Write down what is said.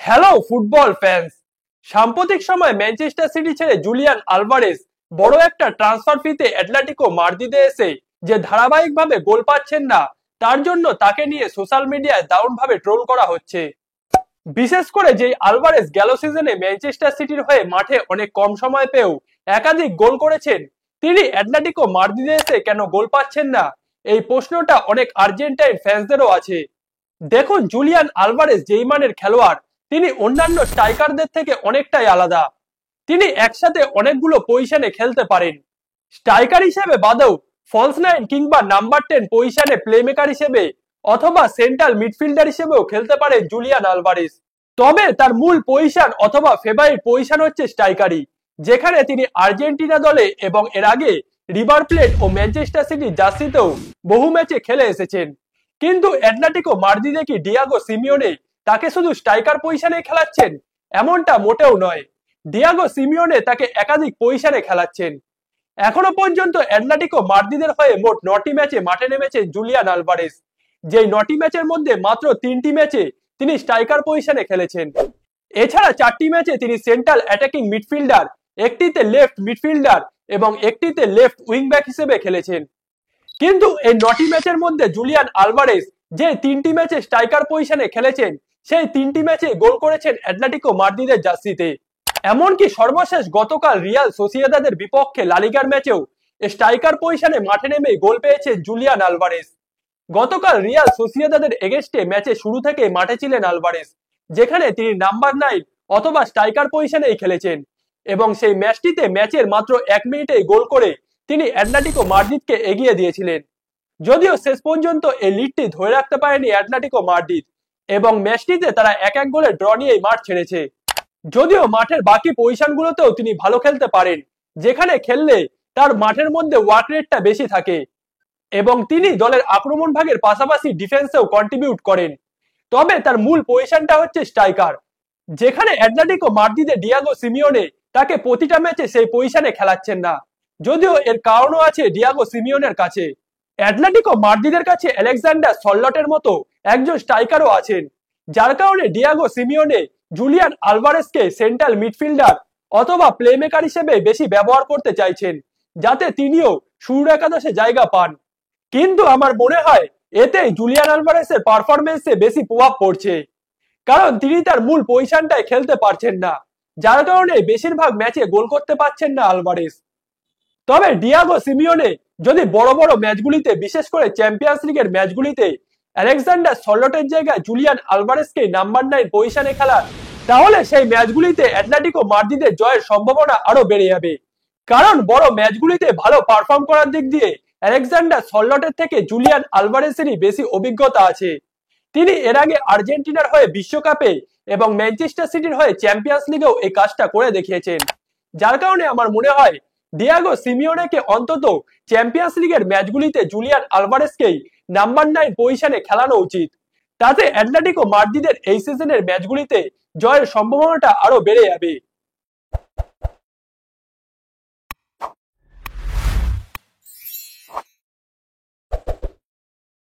Hello football fans. সাম্প্রতিক সময় Manchester city ছেড়ে জুলিয়ান আলভারেজ বড় একটা ট্রান্সফার ফিতে অ্যাটলেটিকো মাদ্রিদে এসে যে ধারাবাহিকভাবে গোল পাচ্ছেন না, তার জন্য তাকে নিয়ে সোশ্যাল মিডিয়ায় দারুণভাবে ট্রোল করা হচ্ছে। বিশেষ করে যেই আলভারেজ গেল সিজনে ম্যানচেস্টার সিটির হয়ে মাঠে অনেক কম সময় পেয়েও একাধিক গোল করেছেন, তিনি অ্যাটলেটিকো মাদ্রিদে এসে কেন গোল পাচ্ছেন না, এই প্রশ্নটা অনেক আর্জেন্টাইন ফ্যান্সদেরও আছে। দেখুন, জুলিয়ান আলভারেজ যেই মানের খেলোয়াড়, তিনি অন্যান্য স্ট্রাইকারদের থেকে অনেকটাই আলাদা। তিনি একসাথে অনেকগুলো পজিশনে খেলতে পারেন। স্ট্রাইকার হিসেবে বাদেও ফলস নাইন কিংবা নাম্বার 10 পজিশনে প্লেমেকার হিসেবে অথবা সেন্ট্রাল মিডফিল্ডার হিসেবেও খেলতে পারেন জুলিয়ান আলভারেজ। তবে তার মূল পজিশন অথবা ফেভারিট পজিশন হচ্ছে স্ট্রাইকারই, যেখানে তিনি আর্জেন্টিনা দলে এবং এর আগে রিভার প্লেট ও ম্যানচেস্টার সিটি জার্সিতেও বহু ম্যাচে খেলে এসেছেন। কিন্তু অ্যাটলেটিকো মাদ্রিদে কি ডিয়াগো সিমিওনে তাকে শুধু স্ট্রাইকার পজিশনে খেলাচ্ছেন? এমনটা মোটেও নয়। ডিয়াগো সিমিওনে তাকে একাধিক পজিশনে খেলাচ্ছেন। এখনো পর্যন্ত অ্যাটলেটিকো মাদ্রিদের হয়ে মোট 9টি ম্যাচে মাঠে নেমেছেন জুলিয়ান আলভারেজ, যেই 9টি ম্যাচের মধ্যে মাত্র 3টি ম্যাচে তিনি স্ট্রাইকার পজিশনে খেলেছেন। এছাড়া 4টি ম্যাচে তিনি সেন্ট্রাল অ্যাটাকিং মিডফিল্ডার, একটিতে লেফট মিডফিল্ডার এবং একটিতে লেফট উইং ব্যাক হিসেবে খেলেছেন। কিন্তু এই 9টি ম্যাচের মধ্যে জুলিয়ান আলভারেজ যে 3টি ম্যাচে স্ট্রাইকার পজিশনে খেলেছেন, সেই 3টি ম্যাচে গোল করেছেন অ্যাটলেটিকো মাদ্রিদের জার্সিতে। এমনকি সর্বশেষ গতকাল রিয়াল সোসিয়েদাদের বিপক্ষে লা লিগার ম্যাচেও স্ট্রাইকার পজিশনে মাঠে নেমে গোল পেয়েছেন জুলিয়ান আলভারেজ। গতকাল রিয়াল সোসিয়েদাদের এগেস্টে ম্যাচে শুরু থেকে মাঠে ছিলেন আলভারেজ, যেখানে তিনি নাম্বার 9 অথবা স্ট্রাইকার পজিশনেই খেলেছেন এবং সেই ম্যাচটিতে ম্যাচের মাত্র 1 মিনিটেই গোল করে তিনি অ্যাটলেটিকো মাদ্রিদকে এগিয়ে দিয়েছিলেন। যদিও শেষ পর্যন্ত এই লিডটি ধরে রাখতে পারেনি অ্যাটলেটিকো মাদ্রিদ এবং ম্যাচটিতে তারা 1-1 গোলে ড্র নিয়েই মাঠ ছেড়েছে। যদিও মাঠের বাকি পজিশনগুলোতেও তিনি ভালো খেলতে পারেন, যেখানে খেললে তার মাঠের মধ্যে ওয়ার্ক রেটটা বেশি থাকে এবং তিনি দলের আক্রমণ ভাগের পাশাপাশি ডিফেন্সেও কন্ট্রিবিউট করেন। তবে তার মূল পজিশনটা হচ্ছে স্ট্রাইকার, যেখানে অ্যাটলেটিকো মাদ্রিদে ডিয়াগো সিমিওনে তাকে প্রতিটা ম্যাচে সেই পজিশনে খেলাচ্ছেন না। যদিও এর কারণও আছে ডিয়াগো সিমিওনের কাছে। অ্যাটলেটিকো মাদ্রিদের কাছে আলেকজান্ডার সল্লটের মতো একজন স্ট্রাইকারও আছেন, যার কারণে ডিয়াগো সিমিওনে জুলিয়ান আলভারেজকে সেন্ট্রাল মিডফিল্ডার অথবা প্লেমেকার হিসেবে বেশি ব্যবহার করতে চাইছেন, যাতে তিনিও শুরুর একাদশে জায়গা পান। কিন্তু আমার মনে হয় এতে জুলিয়ান আলভারেজের পারফরমেন্সে বেশি প্রভাব পড়ছে, কারণ তিনি তার মূল পজিশনটায় খেলতে পারছেন না, যার কারণে বেশিরভাগ ম্যাচে গোল করতে পারছেন না আলভারেজ। তবে ডিয়াগো সিমিওনে যদি বড় বড় ম্যাচগুলিতে, বিশেষ করে চ্যাম্পিয়ন্স লিগের ম্যাচগুলিতে আলেকজান্ডার সল্লটের জায়গায় জুলিয়ান আলভারেজকে নাম্বার 9 পজিশনে খেলান, তাহলে সেই ম্যাচগুলিতে অ্যাটলেটিকো মাদ্রিদের জয়ের সম্ভাবনা আরো বেড়ে যাবে। কারণ বড় ম্যাচগুলিতে ভালো পারফর্ম করার দিক দিয়ে আলেকজান্ডার সল্লটের থেকে জুলিয়ান আলভারেজেরই বেশি অভিজ্ঞতা আছে। তিনি এর আগে আর্জেন্টিনার হয়ে বিশ্বকাপে এবং ম্যানচেস্টার সিটির হয়ে চ্যাম্পিয়ন্স লিগেও এই কাজটা করে দেখিয়েছেন। যার কারণে আমার মনে হয় ডিয়াগো সিমিওনেকে অন্তত চ্যাম্পিয়ন্স লিগের ম্যাচগুলিতে জুলিয়ান আলভারেজকেই নাম্বার 9 পজিশনে খেলানো উচিত। তাতে অ্যাটলেটিকো মাদ্রিদের এই সিজনের ম্যাচগুলিতে জয়ের সম্ভাবনাটা আরো বেড়ে যাবে।